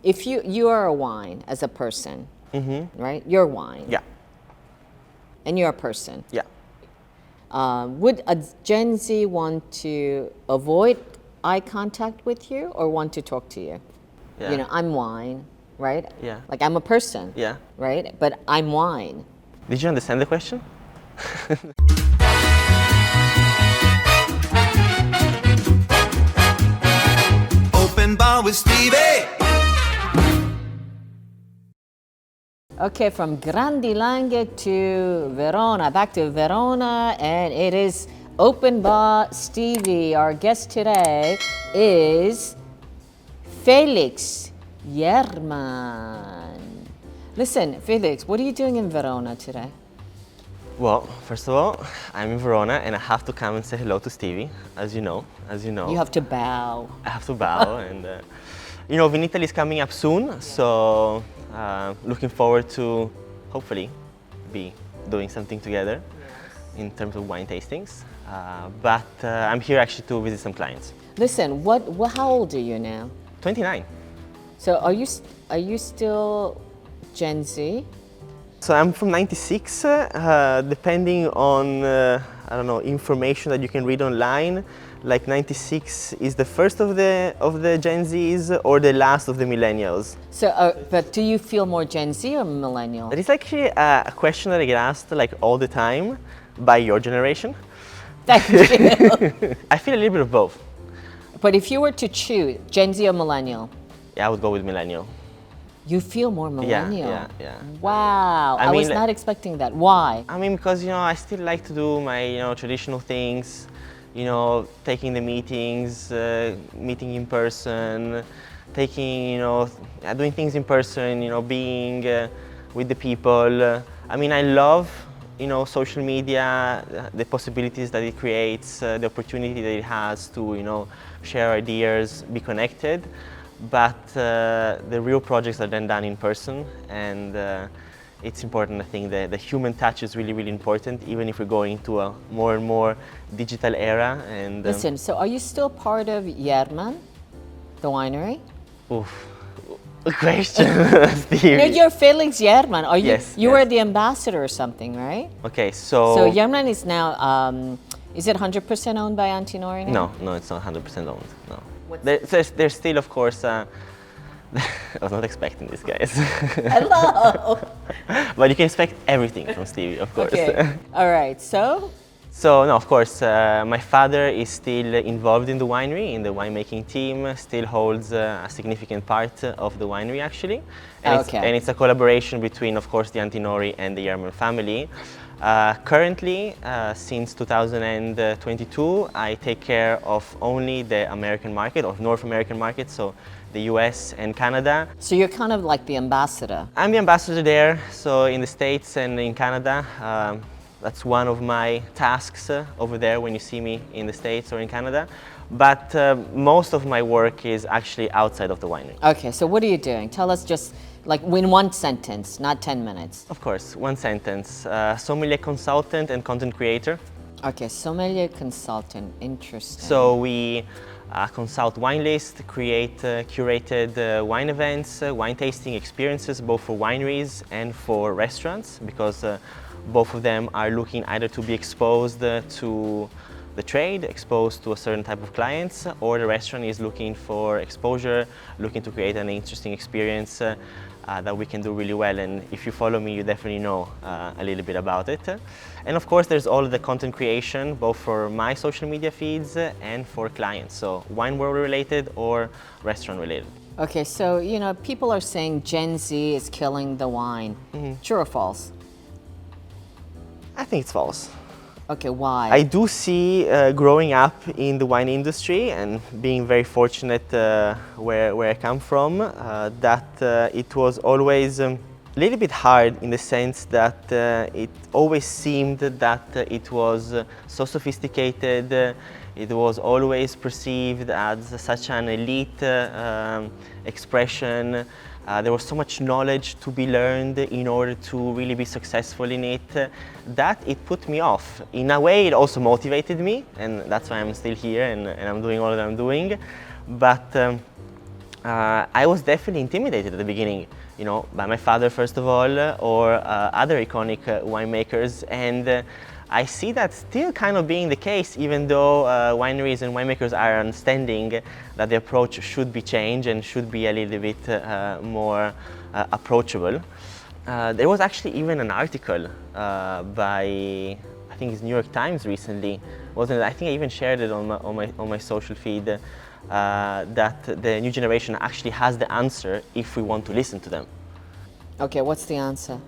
if you are a wine as a person, right? You're wine. Yeah. And you're a person. Yeah. Would a Gen Z want to avoid eye contact with you or want to talk to you? Yeah. You know, I'm wine, right? Yeah. Like I'm a person. Yeah. Right? But I'm wine. Did you understand the question? Open bar with Stevie. Okay, from Grandi Langhe to Verona, back to Verona, and it is Open Bar Stevie. Our guest today is Felix Jermann. Listen, Felix, what are you doing in Verona today? Well, first of all, I'm in Verona and I have to come and say hello to Stevie, as you know. You have to bow. I have to bow and, you know, Vinitaly is coming up soon, so looking forward to hopefully be doing something together in terms of wine tastings. But I'm here actually to visit some clients. Listen, how old are you now? 29. So are you still Gen Z? So I'm from 96, depending on, I don't know, information that you can read online, like 96 is the first of the Gen Zs or the last of the millennials. So, but do you feel more Gen Z or millennial? That is actually a question that I get asked like all the time by your generation. Thank you. I feel a little bit of both. But if you were to choose Gen Z or millennial? Yeah, I would go with millennial. You feel more millennial? Yeah. Wow, I was not expecting that. Why? I mean, because, you know, I still like to do my, you know, traditional things, you know, taking the meetings, meeting in person, taking, you know, doing things in person, you know, being with the people. I mean, I love, you know, social media, the possibilities that it creates, the opportunity that it has to, you know, share ideas, be connected. But the real projects are then done in person, and it's important. I think that the human touch is really, really important, even if we're going to a more and more digital era. And listen, so are you still part of Yerman, the winery? Oof, question, Stevie. No, you're Felix Jermann. Are you? Yes. You were the ambassador or something, right? Okay, so. So Yerman is now. Is it 100% owned by Antinori now? No, it's not 100% owned. No. There's still, of course, I was not expecting this, guys. Hello! But you can expect everything from Stevie, of course. Okay. All right, so? So, no, of course, my father is still involved in the winery, in the winemaking team, still holds a significant part of the winery, actually. And, it's a collaboration between, of course, the Antinori and the Yerman family. Currently, since 2022, I take care of only the American market, or North American market, so the US and Canada. So you're kind of like the ambassador? I'm the ambassador there, so in the States and in Canada. That's one of my tasks over there when you see me in the States or in Canada. But most of my work is actually outside of the winery. Okay, so what are you doing? Tell us just like in one sentence, not 10 minutes. Of course, one sentence. Sommelier-consultant and content creator. Okay, sommelier-consultant, interesting. So we consult wine lists, create curated wine events, wine tasting experiences, both for wineries and for restaurants, because both of them are looking either to be exposed to the trade, exposed to a certain type of clients, or the restaurant is looking for exposure, looking to create an interesting experience that we can do really well. And if you follow me, you definitely know a little bit about it. And of course, there's all of the content creation, both for my social media feeds and for clients, so wine world related or restaurant related. Okay, so, you know, people are saying Gen Z is killing the wine. True or false? I think it's false. Okay, why? I do see growing up in the wine industry and being very fortunate where I come from, that it was always a little bit hard in the sense that it always seemed that it was so sophisticated, it was always perceived as such an elite expression. There was so much knowledge to be learned in order to really be successful in it, that it put me off. In a way, it also motivated me, and that's why I'm still here and I'm doing all that I'm doing. But I was definitely intimidated at the beginning, you know, by my father first of all, or other iconic winemakers, and I see that still kind of being the case, even though wineries and winemakers are understanding that the approach should be changed and should be a little bit more approachable. There was actually even an article by, I think it's New York Times recently, wasn't it? I think I even shared it on my social feed, that the new generation actually has the answer if we want to listen to them. Okay, what's the answer?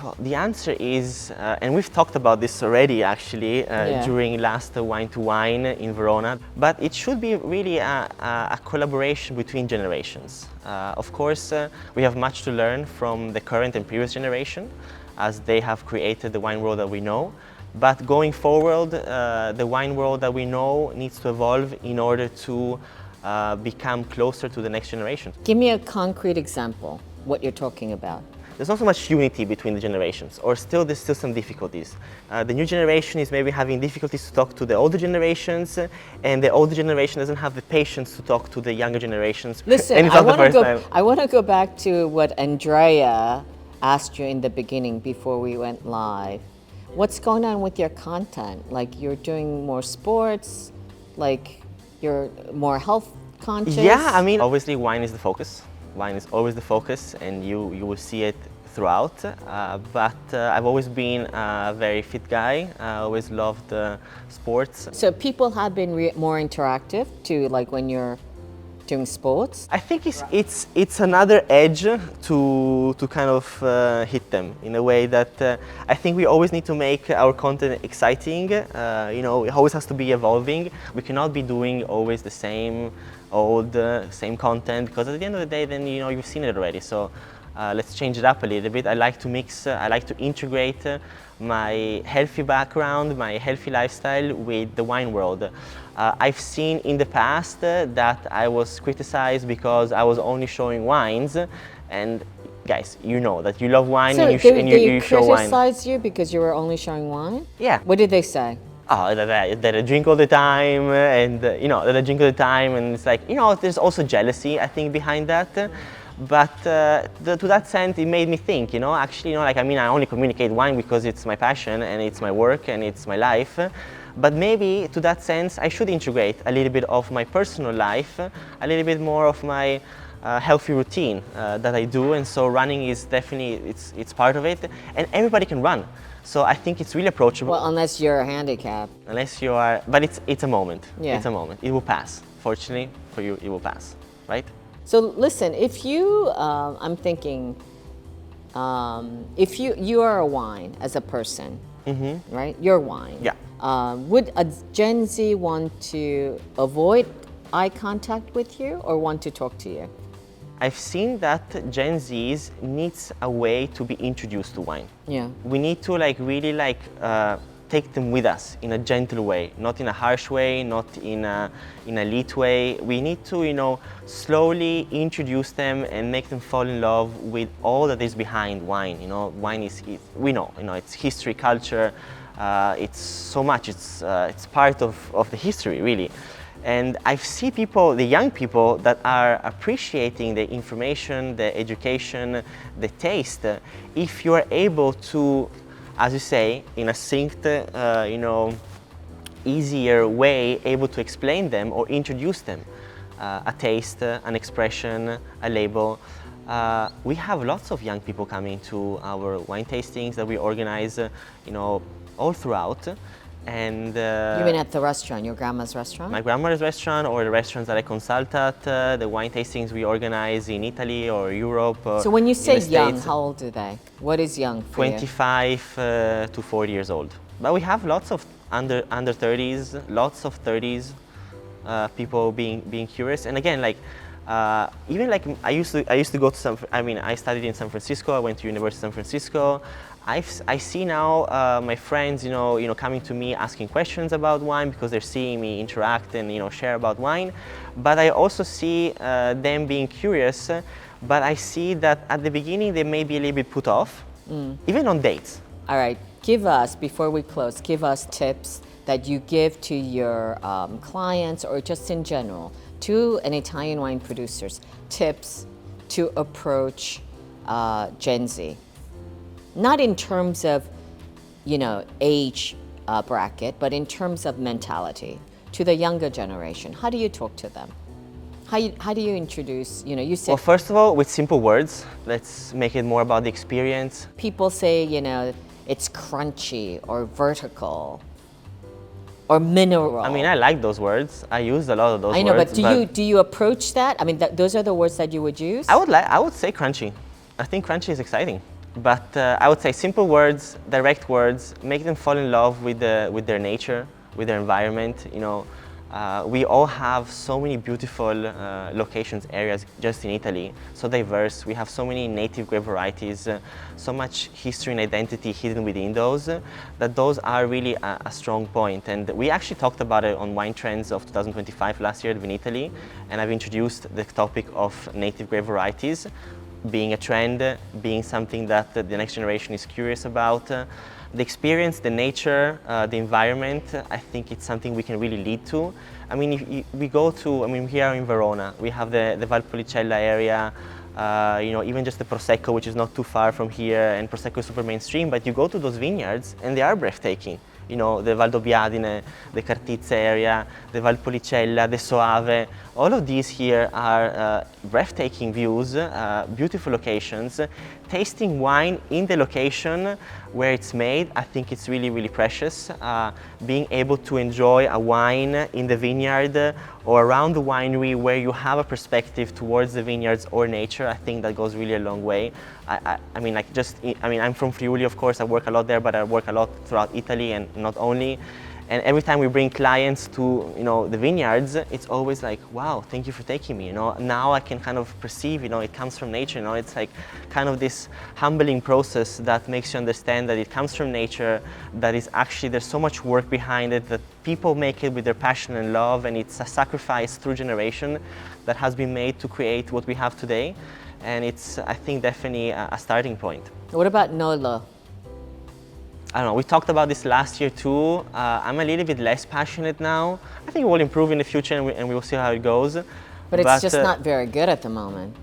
Well, the answer is, and we've talked about this already actually during last Wine to Wine in Verona, but it should be really a collaboration between generations. Of course, we have much to learn from the current and previous generation, as they have created the wine world that we know. But going forward, the wine world that we know needs to evolve in order to become closer to the next generation. Give me a concrete example, what you're talking about. There's not so much unity between the generations, or there's still some difficulties. The new generation is maybe having difficulties to talk to the older generations, and the older generation doesn't have the patience to talk to the younger generations. Listen, I want to go back to what Andrea asked you in the beginning before we went live. What's going on with your content? Like, you're doing more sports, like you're more health conscious? Yeah, I mean, obviously wine is the focus. Wine is always the focus, and you will see it throughout. But I've always been a very fit guy. I always loved sports. So people have been more interactive to, like, when you're doing sports? I think it's another edge to kind of hit them in a way that I think we always need to make our content exciting. You know, it always has to be evolving. We cannot be doing always the same old, same content, because at the end of the day, then, you know, you've seen it already. So let's change it up a little bit. I like to mix, I like to integrate my healthy background, my healthy lifestyle with the wine world. I've seen in the past that I was criticized because I was only showing wines, and guys, you know that you love wine, so and you show wine. They criticized you because you were only showing wine? Yeah. What did they say? Oh, that I drink all the time, and you know, that I drink all the time, and it's like, you know, there's also jealousy, I think, behind that. But to that sense, it made me think, you know, actually, you know, like, I mean, I only communicate wine because it's my passion and it's my work and it's my life. But maybe to that sense, I should integrate a little bit of my personal life, a little bit more of my healthy routine that I do. And so running is definitely, it's part of it. And everybody can run. So I think it's really approachable. Well, unless you're handicapped. Unless you are, but it's a moment. Yeah. It's a moment. It will pass. Fortunately for you, it will pass, right? So listen, if you, I'm thinking, if you are a wine as a person, right? You're wine. Yeah. Would a Gen Z want to avoid eye contact with you or want to talk to you? I've seen that Gen Zs needs a way to be introduced to wine. Yeah. We need to really take them with us in a gentle way, not in a harsh way, not in a elite way. We need to, you know, slowly introduce them and make them fall in love with all that is behind wine. You know, wine we know, you know, it's history, culture. It's so much. It's part of the history, really. And I see people, the young people, that are appreciating the information, the education, the taste. If you are able to, as you say, in a succinct, you know, easier way, able to explain them or introduce them, a taste, an expression, a label. We have lots of young people coming to our wine tastings that we organize, you know, all throughout. And you mean at the restaurant, your grandma's restaurant? My grandmother's restaurant, or the restaurants that I consult at, the wine tastings we organize in Italy or Europe. So when you say young, States. how old are they? What is young for 25 to 40 years old. But we have lots of under 30s, lots of 30s, people being curious. And again, like, even like I used to go to I studied in San Francisco. I went to University of San Francisco. I see now my friends, you know, coming to me asking questions about wine because they're seeing me interact and, you know, share about wine. But I also see them being curious. But I see that at the beginning they may be a little bit put off, even on dates. All right, give us, before we close, give us tips that you give to your clients or just in general to an Italian wine producers, tips to approach Gen Z? Not in terms of, age bracket, but in terms of mentality to the younger generation. How do you talk to them? How do you introduce, you said... Well, first of all, with simple words, let's make it more about the experience. People say, it's crunchy or vertical or mineral. I mean, I like those words. I use a lot of those words. I know, but do you approach that? I mean, those are the words that you would use? I would say crunchy. I think crunchy is exciting. But I would say simple words, direct words, make them fall in love with their nature, with their environment. We all have so many beautiful locations, areas just in Italy, so diverse. We have so many native grape varieties, so much history and identity hidden within those, that those are really a strong point. And we actually talked about it on Wine Trends of 2025 last year in Italy, and I've introduced the topic of native grape varieties being a trend, being something that the next generation is curious about. The experience, the nature, the environment, I think it's something we can really lead to. I mean, if we go to, here in Verona, we have the Valpolicella area, even just the Prosecco, which is not too far from here, and Prosecco is super mainstream, but you go to those vineyards and they are breathtaking. The Valdobbiadene, the Cartizze area, the Valpolicella, the Soave, all of these here are breathtaking views, beautiful locations. Tasting wine in the location where it's made, I think it's really, really precious. Being able to enjoy a wine in the vineyard or around the winery where you have a perspective towards the vineyards or nature, I think that goes really a long way. I'm from Friuli, of course, I work a lot there, but I work a lot throughout Italy and not only. And every time we bring clients to the vineyards, it's always like, wow, thank you for taking me. Now I can kind of perceive, it comes from nature. It's like kind of this humbling process that makes you understand that it comes from nature, that is actually there's so much work behind it, that people make it with their passion and love, and it's a sacrifice through generation that has been made to create what we have today. And it's, I think, definitely a starting point. What about NOLO? I don't know, we talked about this last year too. I'm a little bit less passionate now. I think it will improve in the future and we will see how it goes. But it's just not very good at the moment.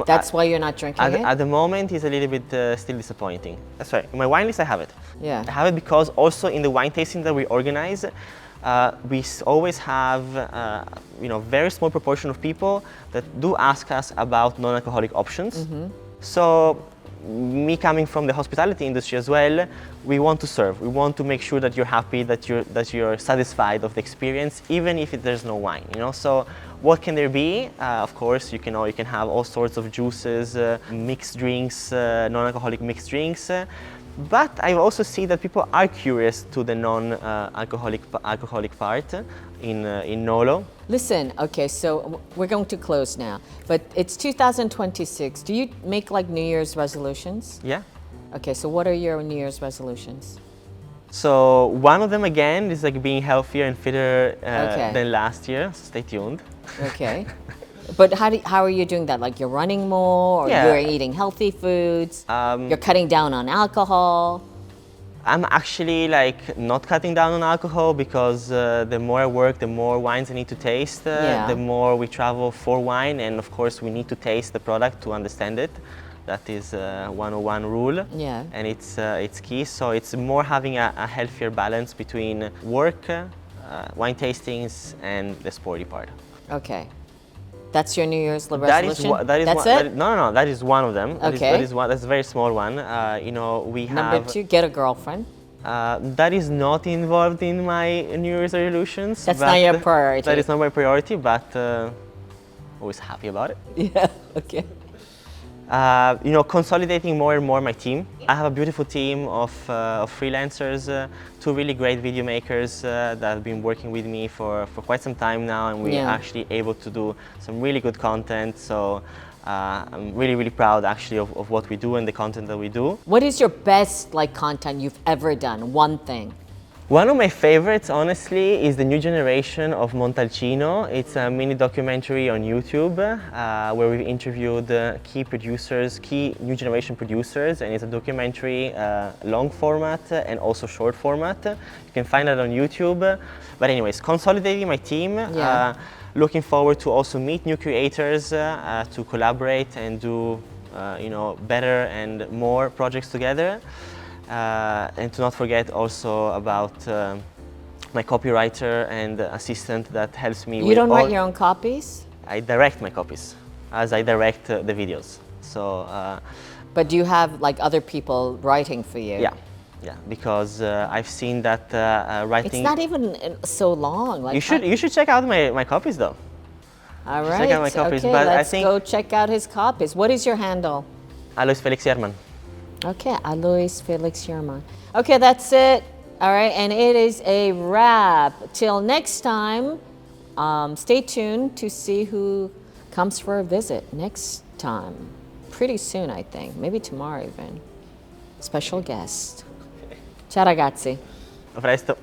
That's why you're not drinking it? At the moment, it's a little bit still disappointing. That's right. In my wine list, I have it. Yeah. I have it because also in the wine tasting that we organize, we always have very small proportion of people that do ask us about non-alcoholic options. Mm-hmm. So me coming from the hospitality industry as well, we want to serve. We want to make sure that you're happy, that you're satisfied of the experience, even if there's no wine. So what can there be? Of course, you can have all sorts of juices, mixed drinks, non-alcoholic mixed drinks. But I also see that people are curious to the non-alcoholic part in NOLO. Listen, okay, so we're going to close now, but it's 2026. Do you make like New Year's resolutions? Yeah. Okay, so what are your New Year's resolutions? So one of them again is like being healthier and fitter than last year. So stay tuned. Okay. But how are you doing that? Like you're running more, or you're eating healthy foods, you're cutting down on alcohol? I'm actually like not cutting down on alcohol because the more I work, the more wines I need to taste, the more we travel for wine, and of course we need to taste the product to understand it. That is 101 rule, and it's key. So it's more having a healthier balance between work, wine tastings, and the sporty part. Okay. That's your New Year's resolution? That's it? No, that is one of them. Okay. That's a very small one. We have... Number 2, get a girlfriend. That is not involved in my New Year's resolutions. That's not your priority. That is not my priority, but always happy about it. Yeah, okay. Consolidating more and more my team. I have a beautiful team of freelancers, 2 really great video makers that have been working with me for quite some time now, and we're actually able to do some really good content. So I'm really, really proud actually of what we do and the content that we do. What is your best content you've ever done? One thing. One of my favorites, honestly, is the new generation of Montalcino. It's a mini documentary on YouTube where we've interviewed key new generation producers, and it's a documentary, long format and also short format. You can find it on YouTube. But anyways, consolidating my team. looking forward to also meet new creators, to collaborate and do you know, better and more projects together. And to not forget also about my copywriter and assistant that helps me. You don't write your own copies? I direct my copies as I direct the videos. So. But do you have like other people writing for you? Yeah, yeah, because I've seen that writing. It's not even so long. Like you should check out my copies though. All right. Check out my copies, okay, but let's I think go check out his copies. What is your handle? Alojz Felix Jermann. Okay, Alojz Felix Jermann. Okay, that's it. All right, and it is a wrap. Till next time, stay tuned to see who comes for a visit next time. Pretty soon, I think. Maybe tomorrow even. Special guest. Ciao ragazzi. A presto.